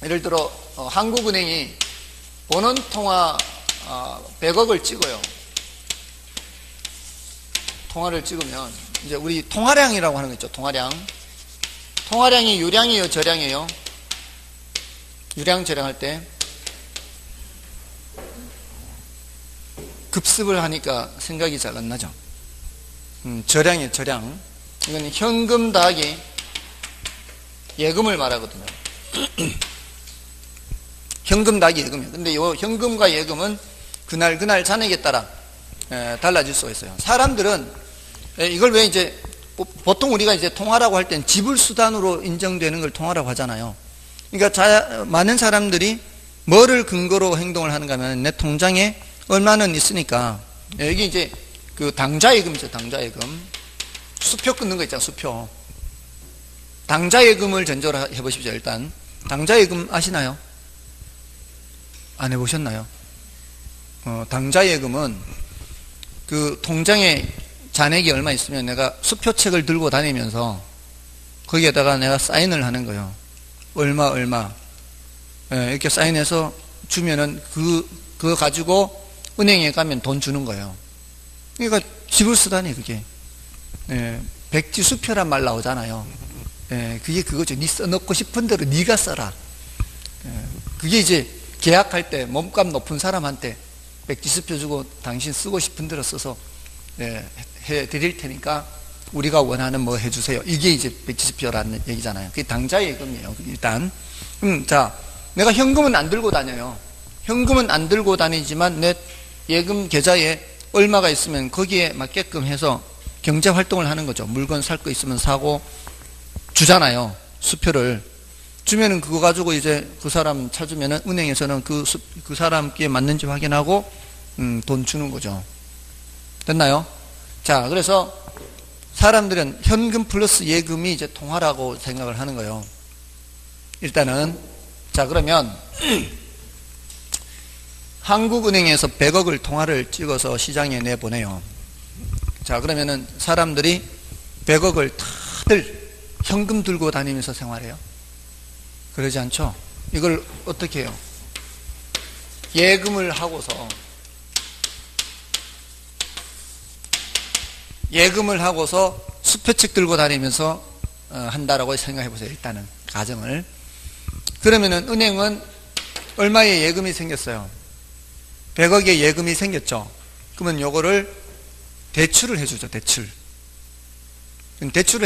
예를 들어 한국은행이 본원통화 100억을 찍어요. 통화를 찍으면 이제 우리 통화량이라고 하는 거 있죠. 통화량이 유량이에요, 저량이에요? 유량, 저량할 때 급습을 하니까 생각이 잘 안 나죠. 저량이에요, 저량. 이건 현금 더하기 예금을 말하거든요. 현금 더하기 예금이에요. 근데 이 현금과 예금은 그날 잔액에 따라 달라질 수가 있어요. 사람들은 이걸 왜 이제 보통 우리가 이제 통화라고 할 땐 지불 수단으로 인정되는 걸 통화라고 하잖아요. 그러니까 많은 사람들이 뭐를 근거로 행동을 하는가 하면 내 통장에 얼마는 있으니까 여기 이제 그 당좌예금이죠. 당좌예금. 수표 끊는 거 있잖아요. 수표. 당좌예금을 전제로 해보십시오. 일단 당좌예금 아시나요? 안 해보셨나요? 당좌예금은 그 통장에 잔액이 얼마 있으면 내가 수표책을 들고 다니면서 거기에다가 내가 사인을 하는 거예요. 얼마 이렇게 사인해서 주면은 그거 가지고 은행에 가면 돈 주는 거예요. 그러니까 지불수단이 그게 백지수표란 말 나오잖아요. 그게 그거죠. 네 써놓고 싶은 대로 네가 써라. 그게 이제 계약할 때 몸값 높은 사람한테 백지수표 주고 당신 쓰고 싶은 대로 써서 해드릴 테니까 우리가 원하는 뭐 해주세요. 이게 이제 백지수표라는 얘기잖아요. 그게 당좌예금이에요. 일단 자, 내가 현금은 안 들고 다녀요. 현금은 안 들고 다니지만 내 예금 계좌에 얼마가 있으면 거기에 맞게끔 해서 경제 활동을 하는 거죠. 물건 살 거 있으면 사고 주잖아요. 수표를 주면은 그거 가지고 이제 그 사람 찾으면은 은행에서는 그 사람께 맞는지 확인하고 돈 주는 거죠. 됐나요? 자, 그래서 사람들은 현금 플러스 예금이 이제 통화라고 생각을 하는 거예요. 일단은 자, 그러면 한국은행에서 100억을 통화를 찍어서 시장에 내보내요. 자, 그러면은 사람들이 100억을 다들 현금 들고 다니면서 생활해요? 그러지 않죠? 이걸 어떻게 해요? 예금을 하고서 수표책 들고 다니면서 한다라고 생각해 보세요. 일단은 가정을. 그러면은 은행은 얼마의 예금이 생겼어요? 100억의 예금이 생겼죠. 그러면 요거를 대출을 해주죠. 대출을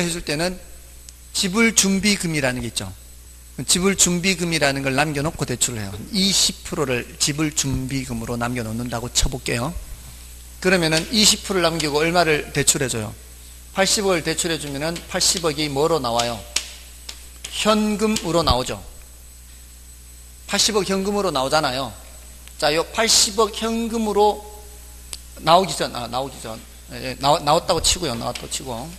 해줄 때는 지불준비금이라는 게 있죠. 지불준비금이라는 걸 남겨놓고 대출을 해요. 20%를 지불준비금으로 남겨놓는다고 쳐볼게요. 그러면은 20%를 남기고 얼마를 대출해줘요? 80억을 대출해주면은 80억이 뭐로 나와요? 현금으로 나오죠. 80억 현금으로 나오잖아요. 자, 요 80억 현금으로 나오기 전, 나왔다고 치고요. 나왔다고 치고.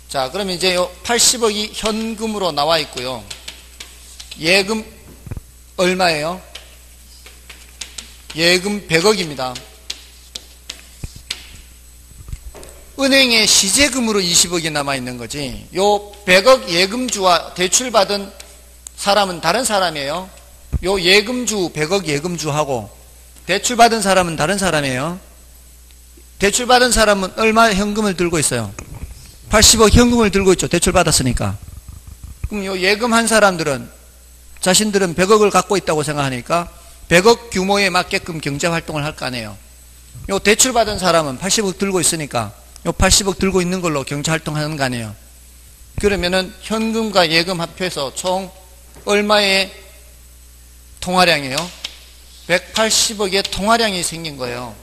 자, 그러면 이제 요 80억이 현금으로 나와 있고요. 예금 얼마예요? 예금 100억입니다. 은행에 시제금으로 20억이 남아 있는 거지. 요 100억 예금주와 대출받은 사람은 다른 사람이에요. 요 예금주, 100억 예금주하고 대출받은 사람은 다른 사람이에요. 대출받은 사람은 얼마 현금을 들고 있어요? 80억 현금을 들고 있죠. 대출받았으니까. 그럼 요 예금한 사람들은 자신들은 100억을 갖고 있다고 생각하니까 100억 규모에 맞게끔 경제활동을 할 거 아니에요. 요 대출받은 사람은 80억 들고 있으니까 요 80억 들고 있는 걸로 경제활동하는 거 아니에요. 그러면은 현금과 예금 합해서 총 얼마의 통화량이에요? 180억의 통화량이 생긴 거예요.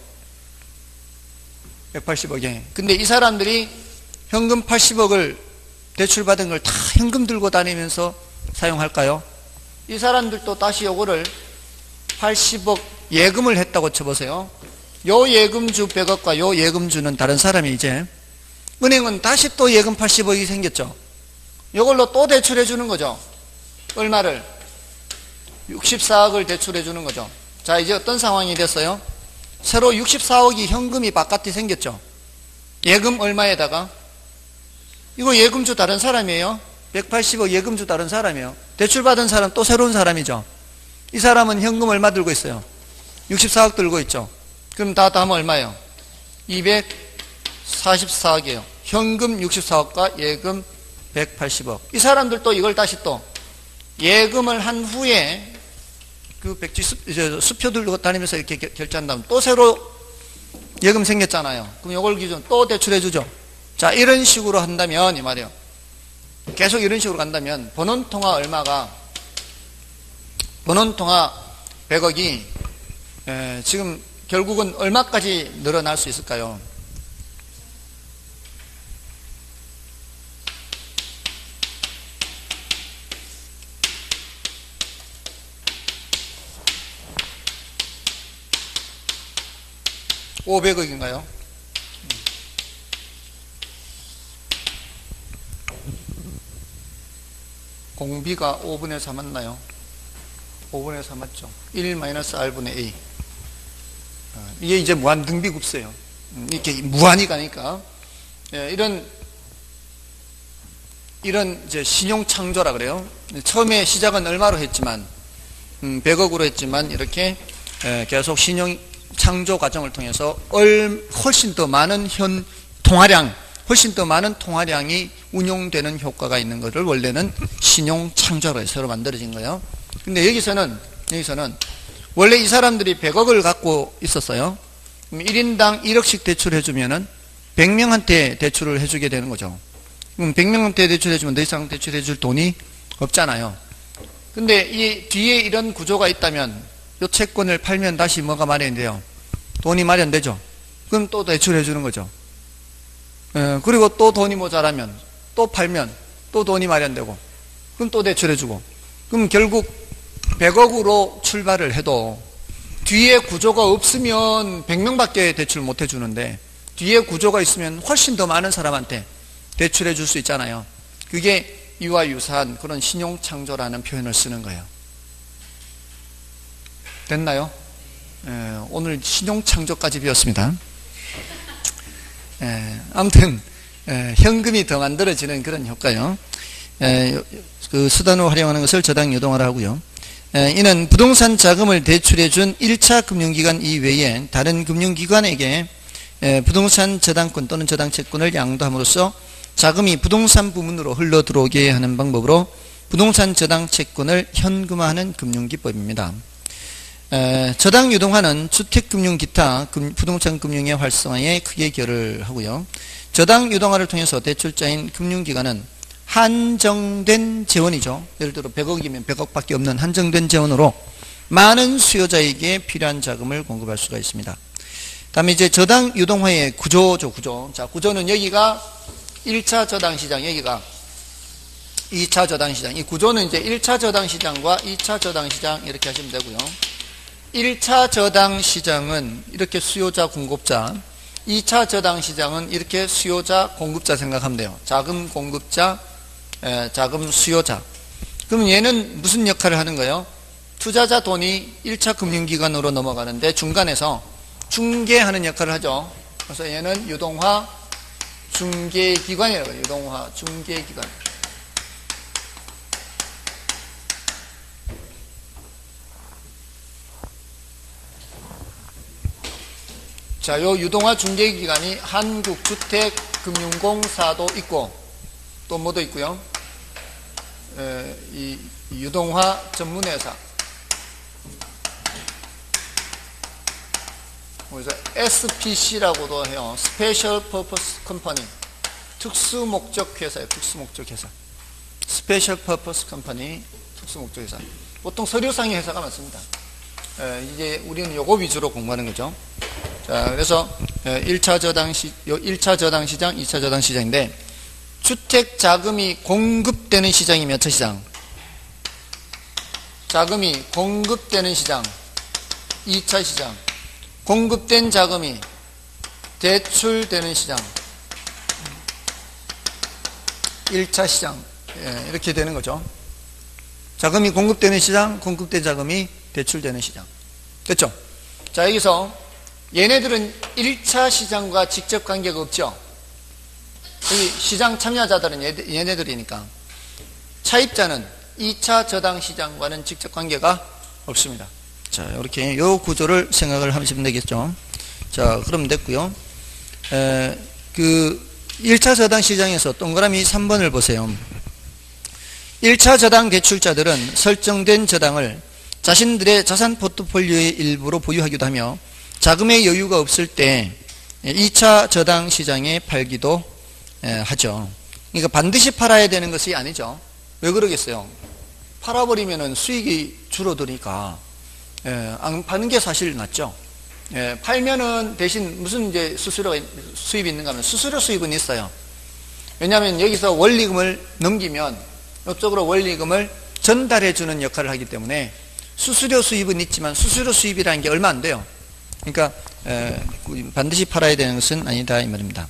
180억에. 근데 이 사람들이 현금 80억을 대출받은 걸 다 현금 들고 다니면서 사용할까요? 이 사람들도 다시 요거를 80억 예금을 했다고 쳐보세요. 요 예금주 100억과 요 예금주는 다른 사람이 이제 은행은 다시 또 예금 80억이 생겼죠. 요걸로 또 대출해 주는 거죠. 얼마를? 64억을 대출해 주는 거죠. 자, 이제 어떤 상황이 됐어요? 새로 64억이 현금이 바깥에 생겼죠. 예금 얼마에다가? 이거 예금주 다른 사람이에요. 180억 예금주 다른 사람이에요. 대출받은 사람 또 새로운 사람이죠. 이 사람은 현금 얼마 들고 있어요? 64억 들고 있죠. 그럼 다 하면 얼마예요? 244억이에요. 현금 64억과 예금 180억. 이 사람들도 이걸 다시 또 예금을 한 후에 그 백지 수표 들고 다니면서 이렇게 결제한다면 또 새로 예금 생겼잖아요. 그럼 이걸 기준 또 대출해 주죠. 자, 이런 식으로 한다면 이 말이에요. 계속 이런 식으로 간다면 번원통화 얼마가 번원통화 100억이 지금 결국은 얼마까지 늘어날 수 있을까요? $500억인가요? 공비가 5분의 4 맞나요? 5분의 4 맞죠? 1-R분의 A. 이게 이제 무한등비급수예요. 이렇게 무한히 가니까. 이런 이제 신용창조라 그래요. 처음에 시작은 얼마로 했지만, 100억으로 했지만, 이렇게 계속 신용창조 과정을 통해서 훨씬 더 많은 훨씬 더 많은 통화량이 운용되는 효과가 있는 것을 원래는 신용창조로 새로 만들어진 거예요. 근데 여기서는 원래 이 사람들이 100억을 갖고 있었어요. 그럼 1인당 1억씩 대출해주면은 100명한테 대출을 해주게 되는 거죠. 그럼 100명한테 대출해주면 더 이상 대출해줄 돈이 없잖아요. 근데 이 뒤에 이런 구조가 있다면 이 채권을 팔면 다시 뭐가 마련돼요? 돈이 마련되죠. 그럼 또 대출해주는 거죠. 그리고 또 돈이 모자라면 또 팔면 또 돈이 마련되고 그럼 또 대출해주고 그럼 결국 100억으로 출발을 해도 뒤에 구조가 없으면 100명밖에 대출 못 해주는데 뒤에 구조가 있으면 훨씬 더 많은 사람한테 대출해 줄 수 있잖아요. 그게 이와 유사한 그런 신용창조라는 표현을 쓰는 거예요. 됐나요? 오늘 신용창조까지 배웠습니다. 아무튼 현금이 더 만들어지는 그런 효과요. 그 수단으로 활용하는 것을 저당 유동화라 하고요. 이는 부동산 자금을 대출해 준 1차 금융기관 이외에 다른 금융기관에게 부동산 저당권 또는 저당채권을 양도함으로써 자금이 부동산 부문으로 흘러 들어오게 하는 방법으로 부동산 저당채권을 현금화하는 금융기법입니다. 저당 유동화는 주택금융 기타 부동산 금융의 활성화에 크게 기여를 하고요. 저당 유동화를 통해서 대출자인 금융기관은 한정된 재원이죠. 예를 들어 100억이면 100억밖에 없는 한정된 재원으로 많은 수요자에게 필요한 자금을 공급할 수가 있습니다. 다음에 이제 저당 유동화의 구조죠, 구조. 자, 구조는 여기가 1차 저당시장, 여기가 2차 저당시장. 이 구조는 이제 1차 저당시장과 2차 저당시장 이렇게 하시면 되고요. 1차 저당시장은 이렇게 수요자, 공급자. 2차 저당시장은 이렇게 수요자, 공급자 생각하면 돼요. 자금 공급자, 자금 수요자. 그럼 얘는 무슨 역할을 하는 거예요? 투자자 돈이 1차 금융기관으로 넘어가는데 중간에서 중개하는 역할을 하죠. 그래서 얘는 유동화 중개기관이라고 해요. 유동화 중개기관. 자, 요 유동화 중개기관이 한국주택금융공사도 있고 또 뭐도 있고요. 이 유동화 전문회사, 그래서 SPC라고도 해요. Special Purpose Company. 특수목적 회사예요. 특수목적 회사. Special Purpose Company. 특수목적 회사. 보통 서류상의 회사가 많습니다. 이제 우리는 요거 위주로 공부하는 거죠. 자, 그래서 1차 저당 시장, 2차 저당 시장인데, 주택 자금이 공급되는 시장이 몇 차 시장? 자금이 공급되는 시장, 2차 시장. 공급된 자금이 대출되는 시장, 1차 시장. 이렇게 되는 거죠. 자금이 공급되는 시장, 공급된 자금이 대출되는 시장. 됐죠? 자, 여기서 얘네들은 1차 시장과 직접 관계가 없죠. 여기 시장 참여자들은 얘네들이니까. 차입자는 2차 저당 시장과는 직접 관계가 없습니다. 자, 이렇게 요 구조를 생각을 하시면 되겠죠. 자, 그럼 됐고요. 1차 저당 시장에서 동그라미 3번을 보세요. 1차 저당 대출자들은 설정된 저당을 자신들의 자산 포트폴리오의 일부로 보유하기도 하며 자금의 여유가 없을 때 2차 저당 시장에 팔기도 하죠. 그러니까 반드시 팔아야 되는 것이 아니죠. 왜 그러겠어요? 팔아버리면 수익이 줄어드니까 안 파는 게 사실 낫죠. 팔면은 대신 무슨 이제 수입이 있는가 하면 수수료 수입은 있어요. 왜냐하면 여기서 원리금을 넘기면 이쪽으로 원리금을 전달해 주는 역할을 하기 때문에 수수료 수입은 있지만 수수료 수입이라는 게 얼마 안 돼요. 그러니까 반드시 팔아야 되는 것은 아니다 이 말입니다.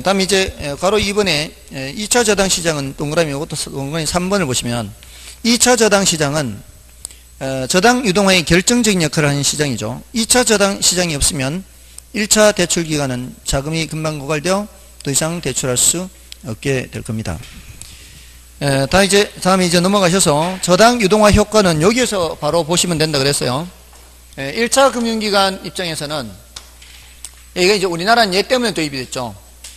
다음 이제 괄호 2번에 2차 저당 시장은 동그라미 이것도 동그라미 3번을 보시면 2차 저당 시장은 저당 유동화의 결정적인 역할을 하는 시장이죠. 2차 저당 시장이 없으면 1차 대출 기간은 자금이 금방 고갈되어 더 이상 대출할 수 없게 될 겁니다. 다음에 이제 넘어가셔서 저당 유동화 효과는 여기에서 바로 보시면 된다 그랬어요. 1차 금융기관 입장에서는 이게 이제 우리나라는 얘 때문에 도입이 됐죠.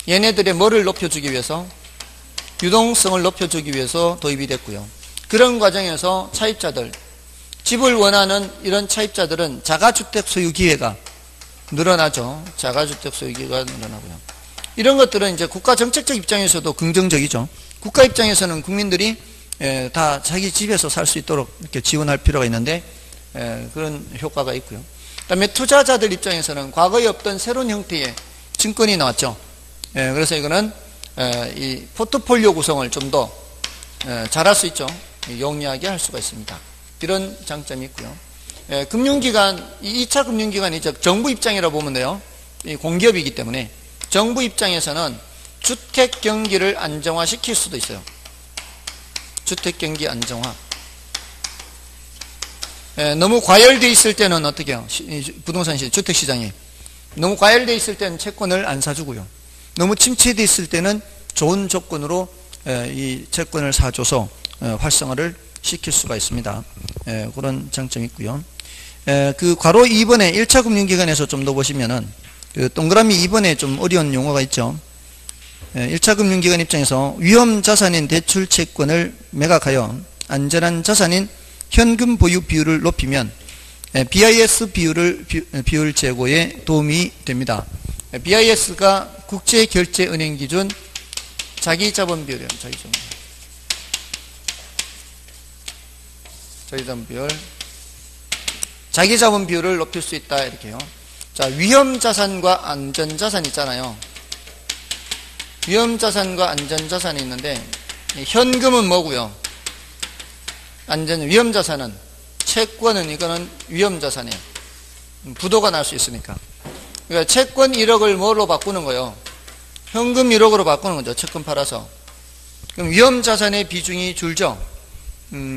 얘네들의 뭐를 높여주기 위해서? 유동성을 높여주기 위해서 도입이 됐고요. 그런 과정에서 차입자들, 집을 원하는 이런 차입자들은 자가주택 소유 기회가 늘어나죠. 자가주택 소유 기회가 늘어나고요. 이런 것들은 이제 국가 정책적 입장에서도 긍정적이죠. 국가 입장에서는 국민들이 다 자기 집에서 살 수 있도록 이렇게 지원할 필요가 있는데 그런 효과가 있고요. 그다음에 투자자들 입장에서는 과거에 없던 새로운 형태의 증권이 나왔죠. 그래서 이거는 이 포트폴리오 구성을 좀 더 잘할 수 있죠. 용이하게 할 수가 있습니다. 이런 장점이 있고요. 금융기관, 2차 금융기관이 정부 입장이라고 보면 돼요. 공기업이기 때문에 정부 입장에서는 주택 경기를 안정화시킬 수도 있어요. 주택 경기 안정화. 너무 과열되어 있을 때는 어떻게 해요? 부동산 시장, 주택 시장이 너무 과열되어 있을 때는 채권을 안 사주고요. 너무 침체되어 있을 때는 좋은 조건으로 이 채권을 사줘서 활성화를 시킬 수가 있습니다. 그런 장점이 있고요. 그 괄호 2번에 1차 금융기관에서 좀 더 보시면은 그 동그라미 2번에 좀 어려운 용어가 있죠. 1차 금융기관 입장에서 위험 자산인 대출 채권을 매각하여 안전한 자산인 현금 보유 비율을 높이면 BIS 비율 제고에 도움이 됩니다. BIS가 국제결제은행 기준 자기자본 비율이에요. 자기자본 비율. 자기자본 비율을 높일 수 있다 이렇게요. 자, 위험자산과 안전자산 있잖아요. 위험자산과 안전자산이 있는데 현금은 뭐고요? 위험자산은 채권은 이거는 위험자산이에요. 부도가 날 수 있으니까. 그러니까 채권 1억을 뭐로 바꾸는 거예요? 현금 1억으로 바꾸는 거죠. 채권 팔아서. 그럼 위험자산의 비중이 줄죠.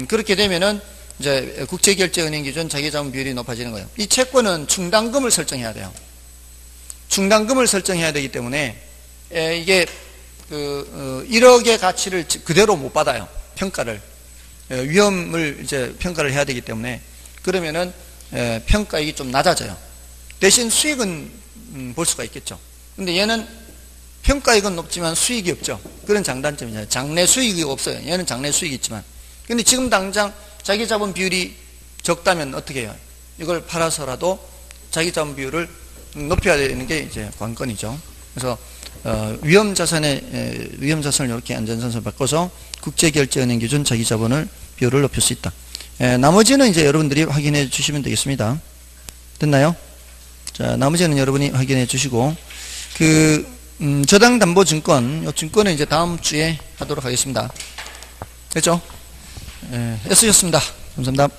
그렇게 되면은 이제 국제결제은행 기준 자기자본 비율이 높아지는 거예요. 이 채권은 충당금을 설정해야 돼요. 충당금을 설정해야 되기 때문에 이게 1억의 가치를 그대로 못 받아요. 평가를. 위험을 이제 평가를 해야 되기 때문에 그러면은 평가액이 좀 낮아져요. 대신 수익은 볼 수가 있겠죠. 근데 얘는 평가액은 높지만 수익이 없죠. 그런 장단점이잖아요. 장래 수익이 없어요. 얘는 장래 수익이 있지만. 근데 지금 당장 자기 자본 비율이 적다면 어떻게 해요? 이걸 팔아서라도 자기 자본 비율을 높여야 되는 게 이제 관건이죠. 그래서 위험자산을 이렇게 안전선을 바꿔서 국제결제은행 기준 자기 자본을 비율을 높일 수 있다. 나머지는 이제 여러분들이 확인해 주시면 되겠습니다. 됐나요? 자, 나머지는 여러분이 확인해 주시고, 저당담보증권, 이 증권은 이제 다음 주에 하도록 하겠습니다. 됐죠? 애쓰셨습니다. 감사합니다.